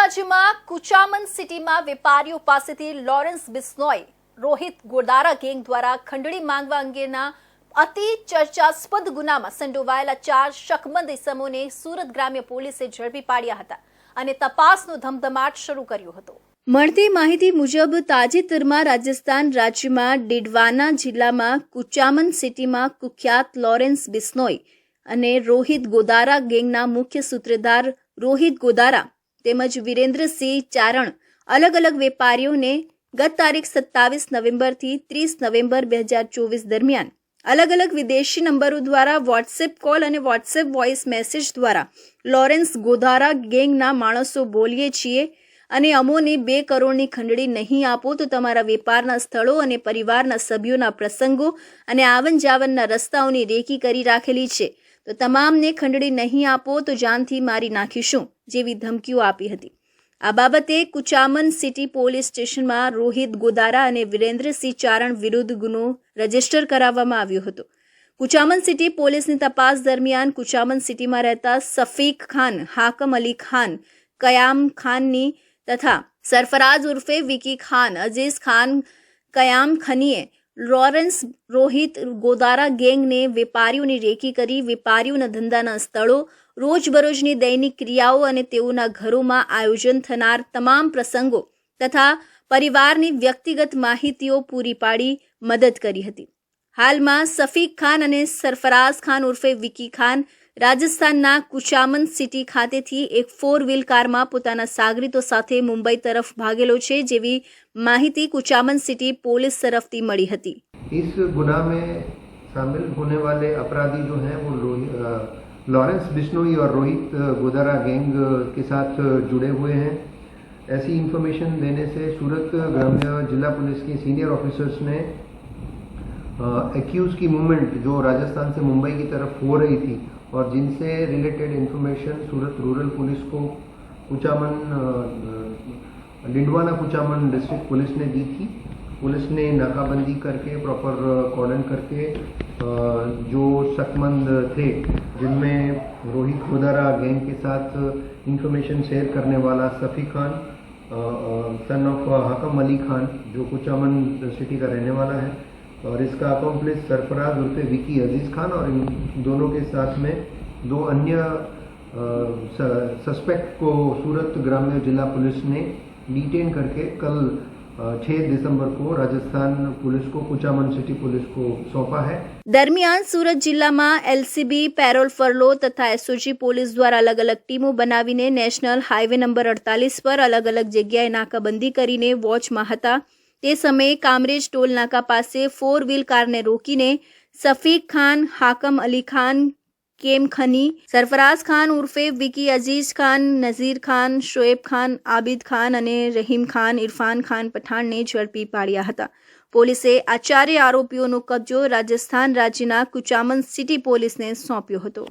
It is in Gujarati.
રાજ્યમાં કુચામન સિટીમાં વેપારીઓ પાસેથી લોરેન્સ બિશ્નોઈ રોહિત ગોદારા ગેંગ દ્વારા ખંડણી માંગવા અંગેના અતિ ચર્ચાસ્પદ ગુનામાં સંડોવાયેલા 4 શકમંદ ઇસમોને સુરત ગ્રામ્ય પોલીસે ઝડપી પાડ્યા હતા અને તપાસનો ધમધમાટ શરૂ કર્યો હતો। મળતી માહિતી મુજબ તાજેતરમાં રાજસ્થાન રાજ્યમાં ડીડવાના જિલ્લામાં કુચામન સિટીમાં કુખ્યાત લોરેન્સ બિશ્નોઈ અને રોહિત ગોદારા ગેંગના મુખ્ય સૂત્રધાર રોહિત ગોદારા તેમજ વીરેન્દ્રસિંહ ચારણ અલગ અલગ વેપારીઓને ગત તારીખ 27 નવેમ્બરથી 30 નવેમ્બર 2024 દરમિયાન અલગ અલગ વિદેશી નંબરો દ્વારા વોટ્સએપ કોલ અને વોટ્સએપ વોઇસ મેસેજ દ્વારા લોરેન્સ ગોદારા ગેંગના માણસો બોલીએ છીએ અને અમોને 2 કરોડની ખંડણી નહીં આપો તો તમારા વેપારના સ્થળો અને પરિવારના સભ્યોના પ્રસંગો અને આવન જાવનના રસ્તાઓની રેકી કરી રાખેલી છે તો તમામને ખંડણી નહીં આપો તો જાનથી મારી નાખીશું જેવી ધમકીઓ આપી હતી। આ બાબતે કુચામન સિટી પોલીસ સ્ટેશનમાં રોહિત ગોદારા અને વીરેન્દ્રસિંહ ચારણ વિરુદ્ધ ગુનો રજીસ્ટર કરાવવામાં આવ્યો હતો। કુચામન સિટી પોલીસની તપાસ દરમિયાન કુચામન સિટીમાં રહેતા સફીક ખાન, હાકમ અલી ખાન, કયામ ખાનની તથા સરફરાઝ ઉર્ફે વિકી ખાન, અઝીઝ ખાન, કયામ ખનીએ લોરેન્સ રોહિત ગોદારા ગેંગને વેપારીઓની રેકી કરી વેપારીઓના ધંધાના સ્થળો, રોજબરોજની દૈનિક ક્રિયાઓ અને તેઓના ઘરોમાં આયોજન થનાર તમામ પ્રસંગો તથા પરિવારની વ્યક્તિગત માહિતીઓ પૂરી પાડી મદદ કરી હતી। હાલમાં સફીક ખાન અને સરફરાઝ ખાન ઉર્ફે વિકી ખાન રાજસ્થાનના કુચામન સિટી ખાતેથી એક 4 વ્હીલ કારમાં પોતાના સાગરીતો સાથે મુંબઈ તરફ ભાગેલો છે જેવી માહિતી કુચામન સિટી પોલીસ તરફથી મળી હતી। इस गुनाह में शामिल होने वाले अपराधी जो हैं वो लॉरेंस बिश्नोई और रोहित गोदारा गैंग के साथ जुड़े हुए हैं। ऐसी इंफॉर्मेशन देने से सूरत ग्राम्य जिला पुलिस के सीनियर ऑफिसर्स ने एक्यूज की मूवमेंट जो राजस्थान से मुंबई की तरफ हो रही थी और जिनसे रिलेटेड इंफॉर्मेशन सूरत रूरल पुलिस को कुचामन डिंडवाना कुचामन डिस्ट्रिक्ट पुलिस ने दी थी। पुलिस ने नाकाबंदी करके प्रॉपर कॉर्डन करके जो शकमंद थे जिनमें रोहित गोदारा गैंग के साथ इंफॉर्मेशन शेयर करने वाला सफ़ी खान सन ऑफ हाकम अली खान जो कुचामन सिटी का रहने वाला है और इसका अकॉम्प्लिस सरफराज उर्फे विकी अजीज़ खान और इन दोनों के साथ में 2 अन्य सस्पेक्ट को सूरत ग्राम्य जिला पुलिस ने डिटेन करके कल 6 दिसंबर को राजस्थान पुलिस को कुचामन सिटी पुलिस को सौंपा है। दरमियान सूरत जिल्लाમાં एलसीबी, पेरोल फरलो तथा एसओजी पोलीस દ્વારા અલગ અલગ ટીમો બનાવીને નેશનલ હાઈવે નંબર 48 પર અલગ અલગ જગ્યાએ નાકાબંધી કરીને વોચમાં હતા। તે સમયે કામરેજ ટોલ નાકા પાસે 4 વ્હીલ કારને રોકીને સફીક ખાન, હાકમ અલી ખાન, કેમ ખની, સરફરાઝ ખાન ઉર્ફે વિકી, અઝીઝ ખાન, નઝીર ખાન, શોએબ ખાન, આબિદ ખાન અને રહીમ ખાન, ઇરફાન ખાન પઠાણને ઝડપી પાડ્યા હતા। પોલીસે આ 4 આરોપીઓનો કબજો રાજસ્થાન રાજ્યના કુચામન સિટી પોલીસને સોંપ્યો હતો।